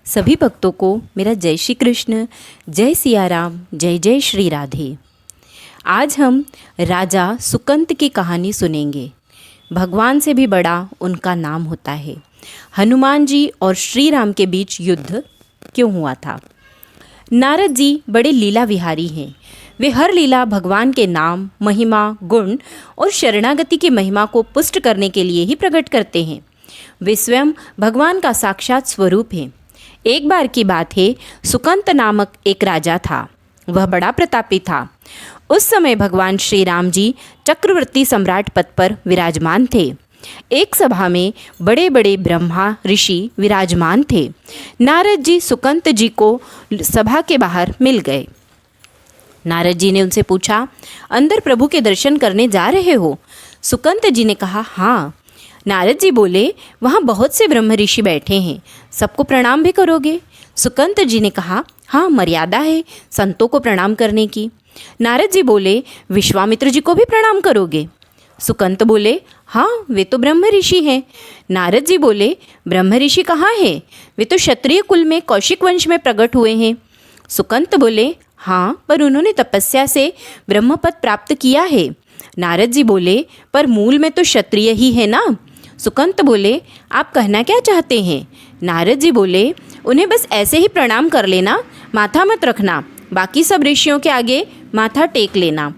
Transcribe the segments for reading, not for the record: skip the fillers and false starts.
सभी भक्तों को मेरा जय श्री कृष्ण, जय सिया राम, जय जय श्री राधे। आज हम राजा सुकंत की कहानी सुनेंगे। भगवान से भी बड़ा उनका नाम होता है। हनुमान जी और श्री राम के बीच युद्ध क्यों हुआ था? नारद जी बड़े लीला विहारी हैं। वे हर लीला भगवान के नाम, महिमा, गुण और शरणागति की महिमा को पुष्ट करने के लिए ही प्रकट करते हैं। वे स्वयं भगवान का साक्षात स्वरूप हैं। एक बार की बात है, सुकंत नामक एक राजा था। वह बड़ा प्रतापी था। उस समय भगवान श्री राम जी चक्रवर्ती सम्राट पद पर विराजमान थे। एक सभा में बड़े बड़े ब्रह्मा ऋषि विराजमान थे। नारद जी सुकंत जी को सभा के बाहर मिल गए। नारद जी ने उनसे पूछा, अंदर प्रभु के दर्शन करने जा रहे हो? सुकंत जी ने कहा, हाँ। नारद जी बोले, वहाँ बहुत से ब्रह्म ऋषि बैठे हैं, सबको प्रणाम भी करोगे? सुकंत जी ने कहा, हाँ, मर्यादा है संतों को प्रणाम करने की। नारद जी बोले, विश्वामित्र जी को भी प्रणाम करोगे? सुकंत बोले, हाँ, वे तो ब्रह्म ऋषि हैं। नारद जी बोले, ब्रह्म ऋषि कहाँ हैं? वे तो क्षत्रिय कुल में कौशिक वंश में प्रकट हुए हैं। सुकंत बोले, हाँ, पर उन्होंने तपस्या से ब्रह्मपद प्राप्त किया है। नारद जी बोले, पर मूल में तो क्षत्रिय ही है ना। सुकंत बोले, आप कहना क्या चाहते हैं? नारद जी बोले, उन्हें बस ऐसे ही प्रणाम कर लेना, माथा मत रखना, बाकी सब ऋषियों के आगे माथा टेक लेना।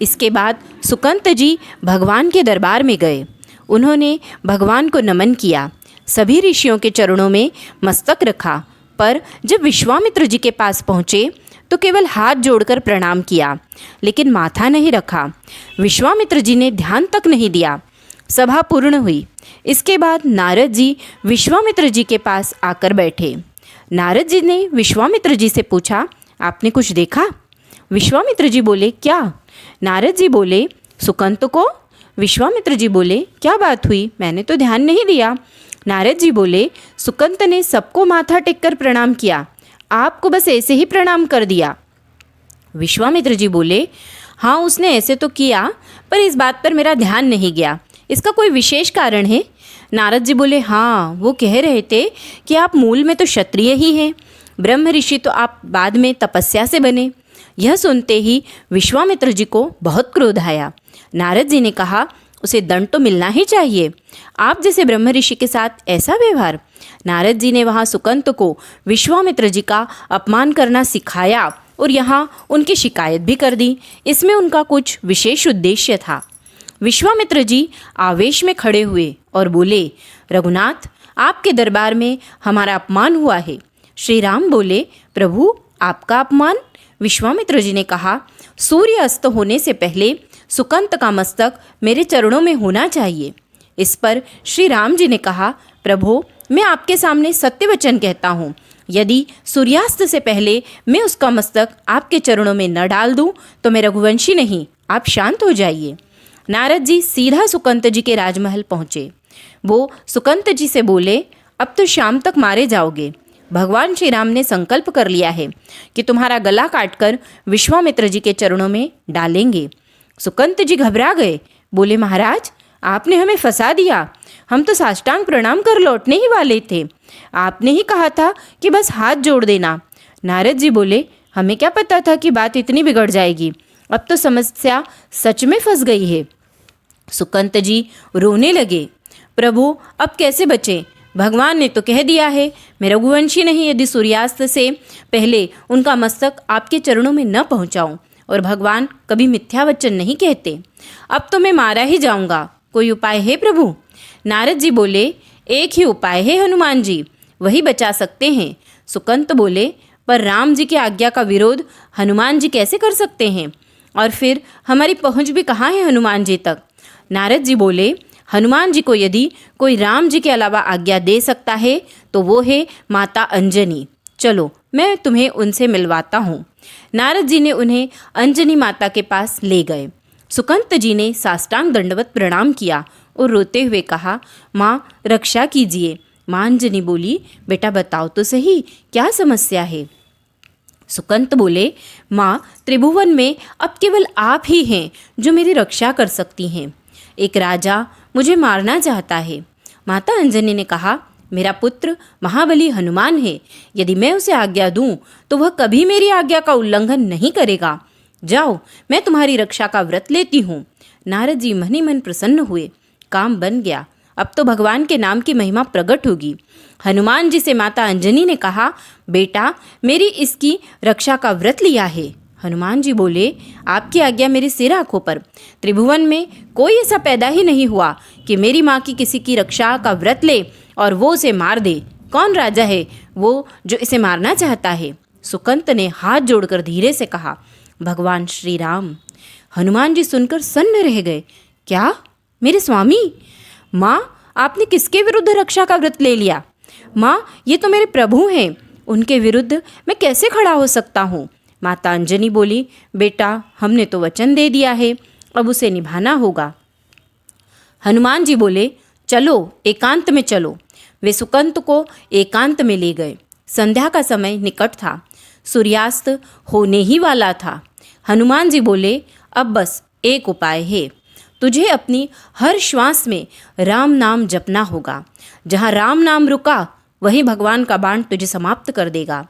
इसके बाद सुकंत जी भगवान के दरबार में गए। उन्होंने भगवान को नमन किया, सभी ऋषियों के चरणों में मस्तक रखा, पर जब विश्वामित्र जी के पास पहुँचे तो केवल हाथ जोड़कर प्रणाम किया, लेकिन माथा नहीं रखा। विश्वामित्र जी ने ध्यान तक नहीं दिया। सभा पूर्ण हुई। इसके बाद नारद जी विश्वामित्र जी के पास आकर बैठे। नारद जी ने विश्वामित्र जी से पूछा, आपने कुछ देखा? विश्वामित्र जी बोले, क्या? नारद जी बोले, सुकंत को। विश्वामित्र जी बोले, क्या बात हुई? मैंने तो ध्यान नहीं दिया। नारद जी बोले, सुकंत ने सबको माथा टेककर प्रणाम किया, आपको बस ऐसे ही प्रणाम कर दिया। विश्वामित्र जी बोले, हाँ, उसने ऐसे तो किया, पर इस बात पर मेरा ध्यान नहीं गया। इसका कोई विशेष कारण है? नारद जी बोले, हाँ, वो कह रहे थे कि आप मूल में तो क्षत्रिय ही हैं, ब्रह्म ऋषि तो आप बाद में तपस्या से बने। यह सुनते ही विश्वामित्र जी को बहुत क्रोध आया। नारद जी ने कहा, उसे दंड तो मिलना ही चाहिए। आप जैसे ब्रह्म ऋषि के साथ ऐसा व्यवहार? नारद जी ने वहाँ सुकंत को विश्वामित्र जी का अपमान करना सिखाया और यहाँ उनकी शिकायत भी कर दी। इसमें उनका कुछ विशेष उद्देश्य था। विश्वामित्र जी आवेश में खड़े हुए और बोले, रघुनाथ, आपके दरबार में हमारा अपमान हुआ है। श्री राम बोले, प्रभु, आपका अपमान? विश्वामित्र जी ने कहा, सूर्य अस्त होने से पहले सुकंत का मस्तक मेरे चरणों में होना चाहिए। इस पर श्री राम जी ने कहा, प्रभु, मैं आपके सामने सत्य वचन कहता हूँ, यदि सूर्यास्त से पहले मैं उसका मस्तक आपके चरणों में न डाल दूँ तो मैं रघुवंशी नहीं, आप शांत हो जाइए। नारद जी सीधा सुकंत जी के राजमहल पहुँचे। वो सुकंत जी से बोले, अब तो शाम तक मारे जाओगे। भगवान श्री राम ने संकल्प कर लिया है कि तुम्हारा गला काटकर विश्वामित्र जी के चरणों में डालेंगे। सुकंत जी घबरा गए, बोले, महाराज, आपने हमें फंसा दिया। हम तो साष्टांग प्रणाम कर लौटने ही वाले थे। आपने ही कहा था कि बस हाथ जोड़ देना। नारद जी बोले, हमें क्या पता था कि बात इतनी बिगड़ जाएगी। अब तो समस्या सच में फंस गई है। सुकंत जी रोने लगे, प्रभु, अब कैसे बचें? भगवान ने तो कह दिया है, मैं रघुवंशी नहीं यदि सूर्यास्त से पहले उनका मस्तक आपके चरणों में न पहुंचाऊं, और भगवान कभी मिथ्या वचन नहीं कहते। अब तो मैं मारा ही जाऊंगा। कोई उपाय है प्रभु? नारद जी बोले, एक ही उपाय है हनुमान जी, वही बचा सकते हैं। सुकंत बोले, पर राम जी की आज्ञा का विरोध हनुमान जी कैसे कर सकते हैं? और फिर हमारी पहुंच भी कहाँ है हनुमान जी तक? नारद जी बोले, हनुमान जी को यदि कोई राम जी के अलावा आज्ञा दे सकता है तो वो है माता अंजनी। चलो, मैं तुम्हें उनसे मिलवाता हूँ। नारद जी ने उन्हें अंजनी माता के पास ले गए। सुकंत जी ने साष्टांग दंडवत प्रणाम किया और रोते हुए कहा, माँ, रक्षा कीजिए। माँ अंजनी बोली, बेटा बताओ तो सही, क्या समस्या है? सुकंत बोले, माँ, त्रिभुवन में अब केवल आप ही हैं जो मेरी रक्षा कर सकती हैं। एक राजा मुझे मारना चाहता है। माता अंजनी ने कहा, मेरा पुत्र महाबली हनुमान है। यदि मैं उसे आज्ञा दूं तो वह कभी मेरी आज्ञा का उल्लंघन नहीं करेगा। जाओ, मैं तुम्हारी रक्षा का व्रत लेती हूँ। नारद जी मन ही मन प्रसन्न हुए। काम बन गया। अब तो भगवान के नाम की महिमा प्रकट होगी। हनुमान जी से माता अंजनी ने कहा, बेटा, मेरी इसकी रक्षा का व्रत लिया है। हनुमान जी बोले, आपकी आज्ञा मेरे सिर आंखों पर। त्रिभुवन में कोई ऐसा पैदा ही नहीं हुआ कि मेरी माँ की किसी की रक्षा का व्रत ले और वो उसे मार दे। कौन राजा है वो जो इसे मारना चाहता है? सुकंत ने हाथ जोड़कर धीरे से कहा, भगवान श्री राम। हनुमान जी सुनकर सन्न रह गए। क्या, मेरे स्वामी? माँ, आपने किसके विरुद्ध रक्षा का व्रत ले लिया? माँ, ये तो मेरे प्रभु हैं, उनके विरुद्ध मैं कैसे खड़ा हो सकता हूँ? माता अंजनी बोली, बेटा, हमने तो वचन दे दिया है, अब उसे निभाना होगा। हनुमान जी बोले, चलो, एकांत में चलो। वे सुकंत को एकांत में ले गए। संध्या का समय निकट था। सूर्यास्त होने ही वाला था। हनुमान जी बोले, अब बस एक उपाय है। तुझे अपनी हर श्वास में राम नाम जपना होगा। जहाँ राम नाम रुका वहीं भगवान का बाण तुझे समाप्त कर देगा।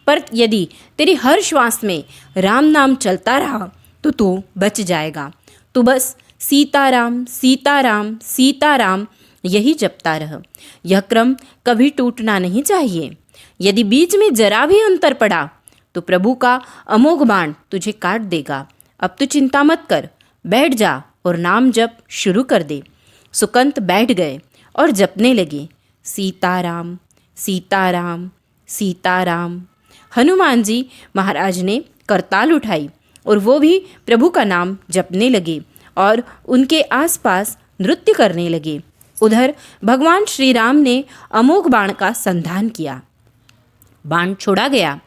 पर यदि तेरी हर श्वास में राम नाम चलता रहा तो तू बच जाएगा। तू बस सीताराम सीताराम सीताराम यही जपता रह। यह क्रम कभी टूटना नहीं चाहिए। यदि बीच में जरा भी अंतर पड़ा तो प्रभु का अमोघ बाण तुझे काट देगा। अब तू चिंता मत कर, बैठ जा और नाम जप शुरू कर दे। सुकंत बैठ गए और जपने लगे, सीताराम सीताराम सीताराम। हनुमान जी महाराज ने करताल उठाई और वो भी प्रभु का नाम जपने लगे और उनके आसपास नृत्य करने लगे। उधर भगवान श्री राम ने अमोघ बाण का संधान किया। बाण छोड़ा गया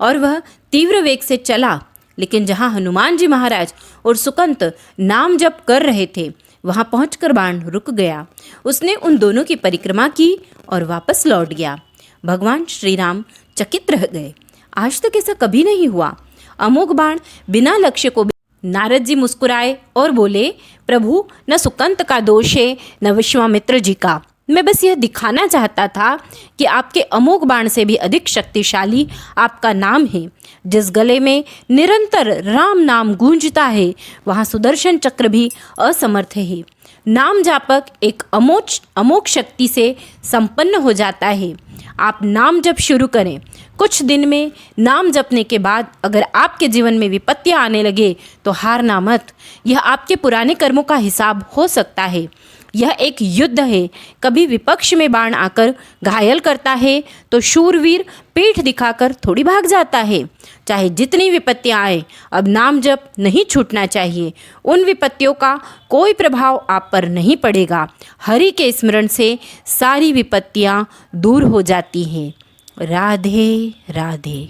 और वह तीव्र वेग से चला, लेकिन जहाँ हनुमान जी महाराज और सुकंत नाम जप कर रहे थे वहाँ पहुंचकर बाण रुक गया। उसने उन दोनों की परिक्रमा की और वापस लौट गया। भगवान श्री राम चकित रह गए। आज तक ऐसा कभी नहीं हुआ। अमोघ बाण बिना लक्ष्य को। नारद जी मुस्कुराए और बोले, प्रभु, न सुकंत का दोष है न विश्वामित्र जी का। मैं बस यह दिखाना चाहता था कि आपके अमोघ बाण से भी अधिक शक्तिशाली आपका नाम है। जिस गले में निरंतर राम नाम गूंजता है वहाँ सुदर्शन चक्र भी असमर्थ है। नाम जापक एक अमोघ शक्ति से संपन्न हो जाता है। आप नाम जप शुरू करें। कुछ दिन में नाम जपने के बाद अगर आपके जीवन में विपत्तियां आने लगे तो हारना मत। यह आपके पुराने कर्मों का हिसाब हो सकता है। यह एक युद्ध है। कभी विपक्ष में बाण आकर घायल करता है तो शूरवीर पीठ दिखाकर थोड़ी भाग जाता है। चाहे जितनी विपत्तियां आए, अब नाम जप नहीं छूटना चाहिए। उन विपत्तियों का कोई प्रभाव आप पर नहीं पड़ेगा। हरि के स्मरण से सारी विपत्तियां दूर हो जाती हैं। राधे राधे।